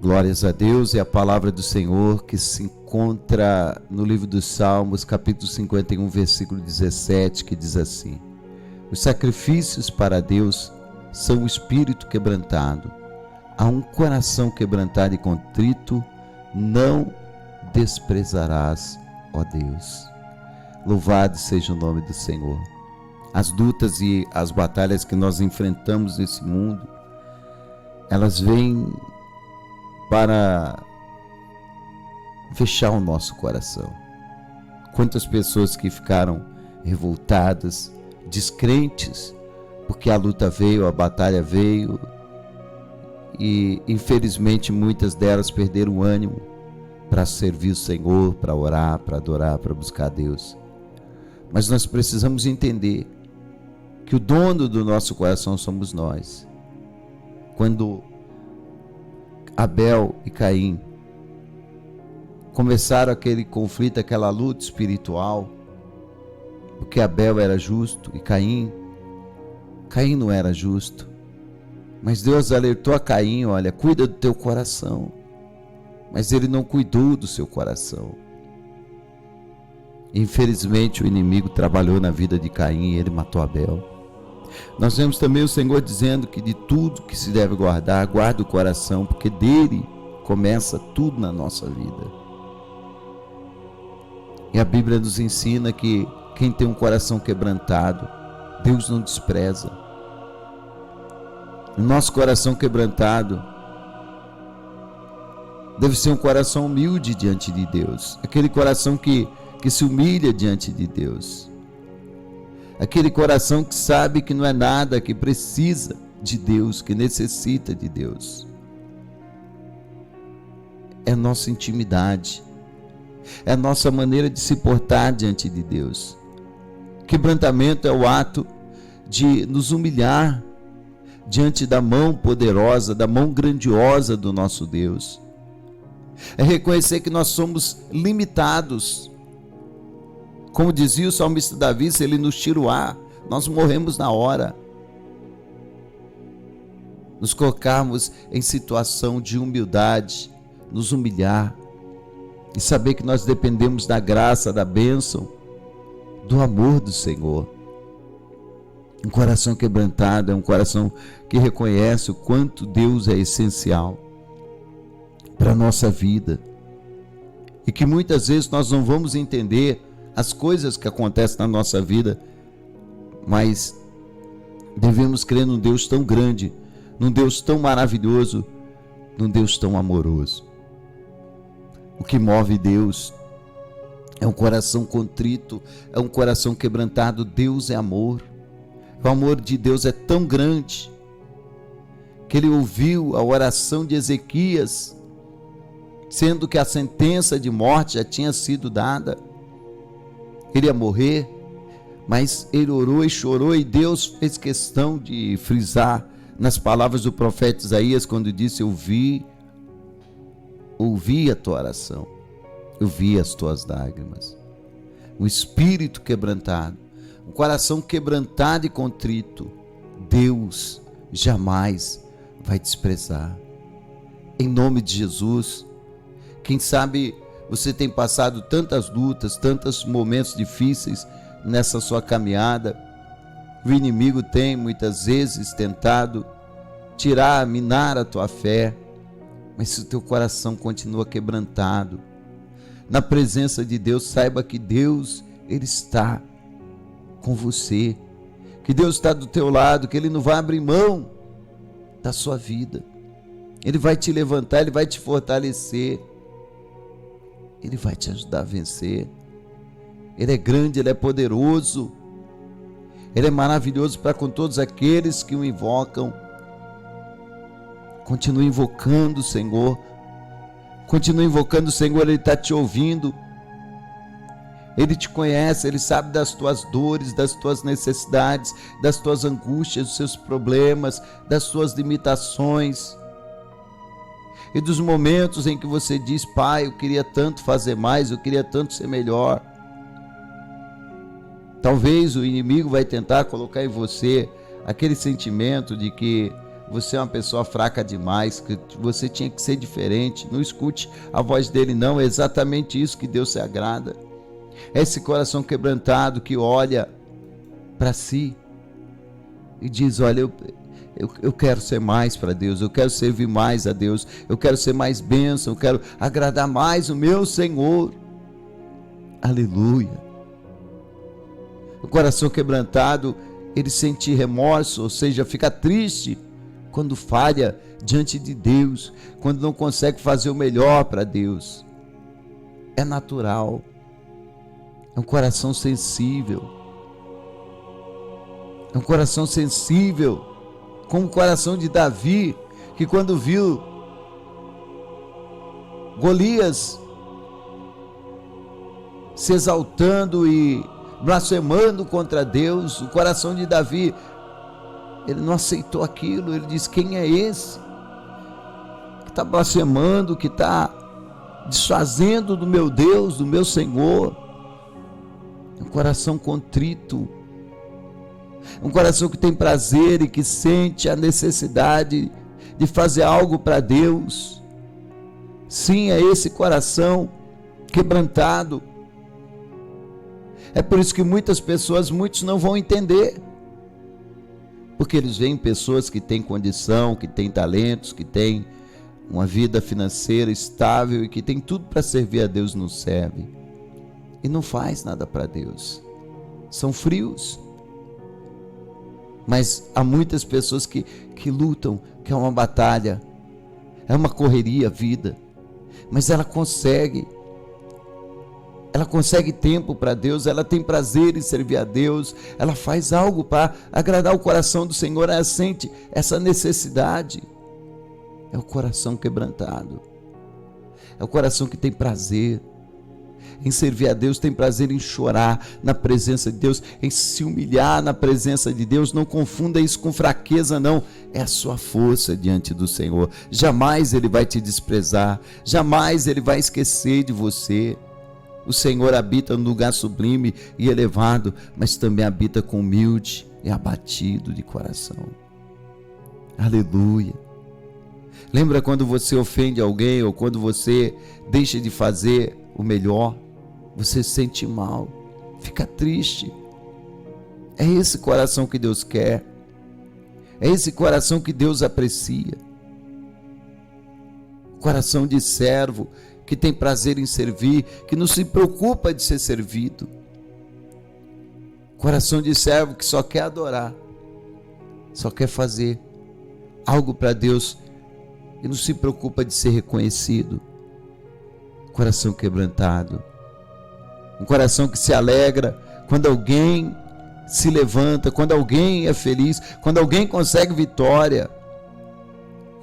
Glórias a Deus. É a palavra do Senhor que se encontra no livro dos Salmos, capítulo 51, versículo 17, que diz assim: os sacrifícios para Deus são o espírito quebrantado. A um coração quebrantado e contrito não desprezarás, ó Deus. Louvado seja o nome do Senhor. As lutas e as batalhas que nós enfrentamos nesse mundo, elas vêm para fechar o nosso coração. Quantas pessoas que ficaram revoltadas, descrentes, porque a luta veio, a batalha veio, e infelizmente muitas delas perderam o ânimo para servir o Senhor, para orar, para adorar, para buscar a Deus. Mas nós precisamos entender que o dono do nosso coração somos nós. Quando Abel e Caim começaram aquele conflito, aquela luta espiritual, porque Abel era justo e Caim não era justo, mas Deus alertou a Caim: olha, cuida do teu coração. Mas ele não cuidou do seu coração. Infelizmente o inimigo trabalhou na vida de Caim e ele matou Abel. Nós vemos também o Senhor dizendo que de tudo que se deve guardar, guarda o coração, porque dele começa tudo na nossa vida. E a Bíblia nos ensina que quem tem um coração quebrantado, Deus não despreza. O nosso coração quebrantado deve ser um coração humilde diante de Deus, aquele coração que se humilha diante de Deus, aquele coração que sabe que não é nada, que precisa de Deus, que necessita de Deus. É nossa intimidade, é a nossa maneira de se portar diante de Deus. Quebrantamento é o ato de nos humilhar diante da mão poderosa, da mão grandiosa do nosso Deus. É reconhecer que nós somos limitados. Como dizia o salmista Davi, se ele nos tira o ar, nós morremos na hora. Nos colocarmos em situação de humildade, nos humilhar e saber que nós dependemos da graça, da bênção, do amor do Senhor. Um coração quebrantado é um coração que reconhece o quanto Deus é essencial para a nossa vida, e que muitas vezes nós não vamos entender as coisas que acontecem na nossa vida, mas devemos crer num Deus tão grande, num Deus tão maravilhoso, num Deus tão amoroso. O que move Deus é um coração contrito, é um coração quebrantado. Deus é amor. O amor de Deus é tão grande que ele ouviu a oração de Ezequias, sendo que a sentença de morte já tinha sido dada. Ele ia morrer, mas ele orou e chorou, e Deus fez questão de frisar nas palavras do profeta Isaías, quando disse: ouvi a tua oração, eu vi as tuas lágrimas. Um espírito quebrantado, um coração quebrantado e contrito, Deus jamais vai desprezar. Em nome de Jesus. Quem sabe você tem passado tantas lutas, tantos momentos difíceis nessa sua caminhada. O inimigo tem muitas vezes tentado tirar, minar a tua fé, mas se o teu coração continua quebrantado, na presença de Deus, saiba que Deus, ele está com você, que Deus está do teu lado, que ele não vai abrir mão da sua vida. Ele vai te levantar, ele vai te fortalecer, ele vai te ajudar a vencer. Ele é grande, ele é poderoso, ele é maravilhoso para com todos aqueles que o invocam. Continue invocando o Senhor, continue invocando o Senhor. Ele está te ouvindo, ele te conhece, ele sabe das tuas dores, das tuas necessidades, das tuas angústias, dos seus problemas, das suas limitações e dos momentos em que você diz: Pai, eu queria tanto fazer mais, eu queria tanto ser melhor. Talvez o inimigo vai tentar colocar em você aquele sentimento de que você é uma pessoa fraca demais, que você tinha que ser diferente. Não escute a voz dele, não. É exatamente isso que Deus se agrada. É esse coração quebrantado que olha para si e diz: olha, eu quero ser mais para Deus, eu quero servir mais a Deus, eu quero ser mais bênção, eu quero agradar mais o meu Senhor. Aleluia. O coração quebrantado, ele sente remorso, ou seja, fica triste quando falha diante de Deus, quando não consegue fazer o melhor para Deus. É natural. É um coração sensível. É um coração sensível, como o coração de Davi, que quando viu Golias se exaltando e blasfemando contra Deus, o coração de Davi, ele não aceitou aquilo. Ele disse: quem é esse que está blasfemando, que está desfazendo do meu Deus, do meu Senhor? Um coração contrito, um coração que tem prazer e que sente a necessidade de fazer algo para Deus. Sim, é esse coração quebrantado. É por isso que muitos não vão entender, porque eles veem pessoas que têm condição, que têm talentos, que têm uma vida financeira estável e que têm tudo para servir a Deus, não serve e não faz nada para Deus, são frios. Mas há muitas pessoas que lutam, que é uma batalha, é uma correria a vida, mas ela consegue tempo para Deus, ela tem prazer em servir a Deus, ela faz algo para agradar o coração do Senhor, ela sente essa necessidade. É o coração quebrantado, é o coração que tem prazer em servir a Deus, tem prazer em chorar na presença de Deus, em se humilhar na presença de Deus. Não confunda isso com fraqueza, não, é a sua força diante do Senhor. Jamais Ele vai te desprezar, jamais Ele vai esquecer de você. O Senhor habita no lugar sublime e elevado, mas também habita com humilde e abatido de coração. Aleluia. Lembra quando você ofende alguém ou quando você deixa de fazer o melhor? Você se sente mal, fica triste. É esse coração que Deus quer. É esse coração que Deus aprecia. Coração de servo, que tem prazer em servir, que não se preocupa de ser servido. Coração de servo que só quer adorar, só quer fazer algo para Deus e não se preocupa de ser reconhecido. Coração quebrantado, um coração que se alegra quando alguém se levanta, quando alguém é feliz, quando alguém consegue vitória.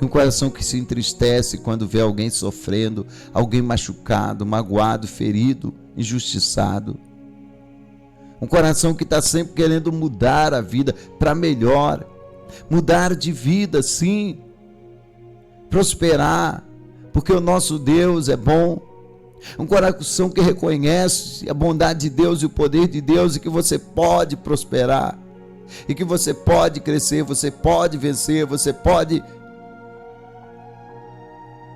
Um coração que se entristece quando vê alguém sofrendo, alguém machucado, magoado, ferido, injustiçado. Um coração que está sempre querendo mudar a vida para melhor, mudar de vida, sim, prosperar, porque o nosso Deus é bom. Um coração que reconhece a bondade de Deus e o poder de Deus, e que você pode prosperar, e que você pode crescer, você pode vencer, você pode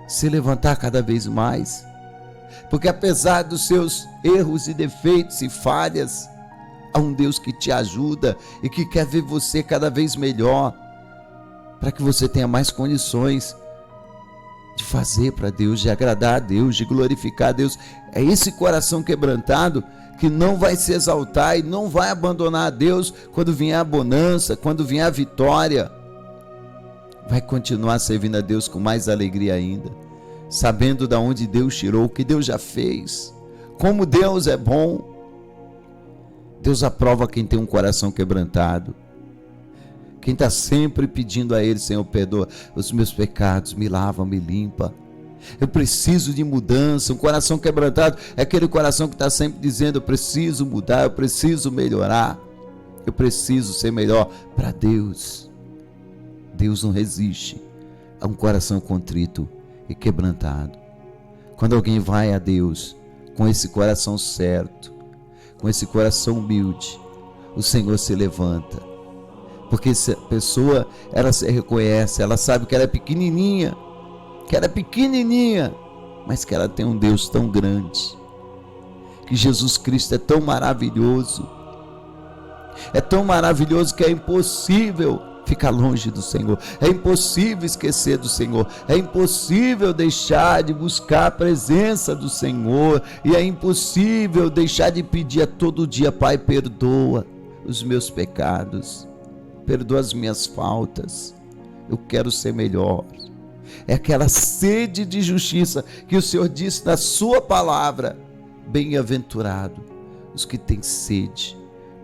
se levantar cada vez mais, porque apesar dos seus erros e defeitos e falhas, há um Deus que te ajuda e que quer ver você cada vez melhor, para que você tenha mais condições de fazer para Deus, de agradar a Deus, de glorificar a Deus. É esse coração quebrantado que não vai se exaltar e não vai abandonar a Deus quando vier a bonança, quando vier a vitória. Vai continuar servindo a Deus com mais alegria ainda, sabendo de onde Deus tirou, o que Deus já fez, como Deus é bom. Deus aprova quem tem um coração quebrantado, quem está sempre pedindo a Ele: Senhor, perdoa os meus pecados, me lava, me limpa, eu preciso de mudança. Um coração quebrantado é aquele coração que está sempre dizendo: eu preciso mudar, eu preciso melhorar, eu preciso ser melhor para Deus. Deus não resiste a um coração contrito e quebrantado. Quando alguém vai a Deus com esse coração certo, com esse coração humilde, o Senhor se levanta Porque essa pessoa, ela se reconhece, ela sabe que ela é pequenininha, mas que ela tem um Deus tão grande, que Jesus Cristo é tão maravilhoso que é impossível ficar longe do Senhor, é impossível esquecer do Senhor, é impossível deixar de buscar a presença do Senhor, e é impossível deixar de pedir a todo dia: Pai, perdoa os meus pecados, perdoa as minhas faltas, eu quero ser melhor. É aquela sede de justiça que o Senhor disse na sua palavra: bem-aventurado os que têm sede,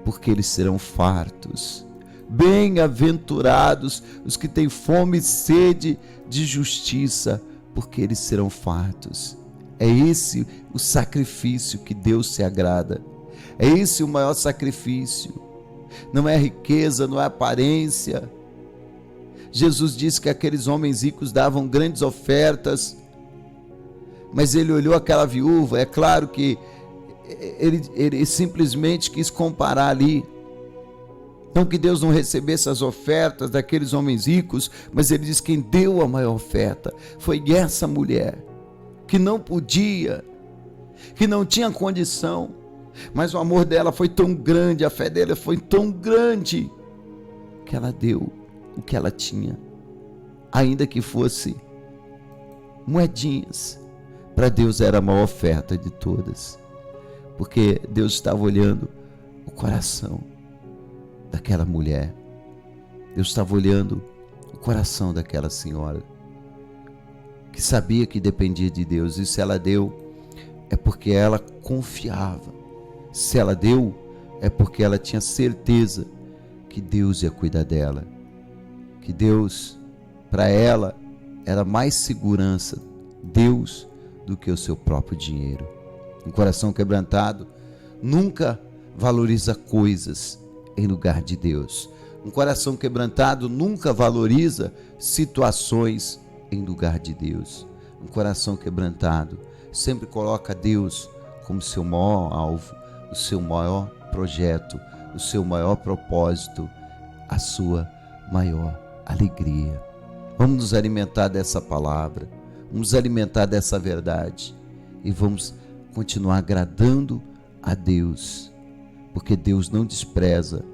porque eles serão fartos. Bem-aventurados os que têm fome e sede de justiça, porque eles serão fartos. É esse o sacrifício que Deus se agrada. É esse o maior sacrifício. Não é riqueza, não é aparência. Jesus disse que aqueles homens ricos davam grandes ofertas, mas ele olhou aquela viúva. É claro que ele simplesmente quis comparar ali. Não que Deus não recebesse as ofertas daqueles homens ricos, mas ele diz: quem deu a maior oferta foi essa mulher, que não podia, que não tinha condição, mas o amor dela foi tão grande, a fé dela foi tão grande, que ela deu o que ela tinha, ainda que fosse moedinhas. Para Deus era a maior oferta de todas, porque Deus estava olhando o coração daquela mulher. Deus estava olhando o coração daquela senhora, que sabia que dependia de Deus, e se ela deu, é porque ela confiava. Se ela deu, é porque ela tinha certeza que Deus ia cuidar dela, que Deus, para ela, era mais segurança, Deus, do que o seu próprio dinheiro. Um coração quebrantado nunca valoriza coisas em lugar de Deus. Um coração quebrantado nunca valoriza situações em lugar de Deus. Um coração quebrantado sempre coloca Deus como seu maior alvo, o seu maior projeto, o seu maior propósito, a sua maior alegria. Vamos nos alimentar dessa palavra, vamos nos alimentar dessa verdade e vamos continuar agradando a Deus, porque Deus não despreza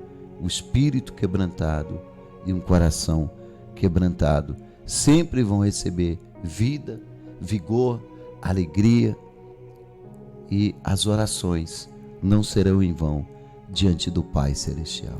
o espírito quebrantado, e um coração quebrantado sempre vão receber vida, vigor, alegria, e as orações não serão em vão diante do Pai Celestial.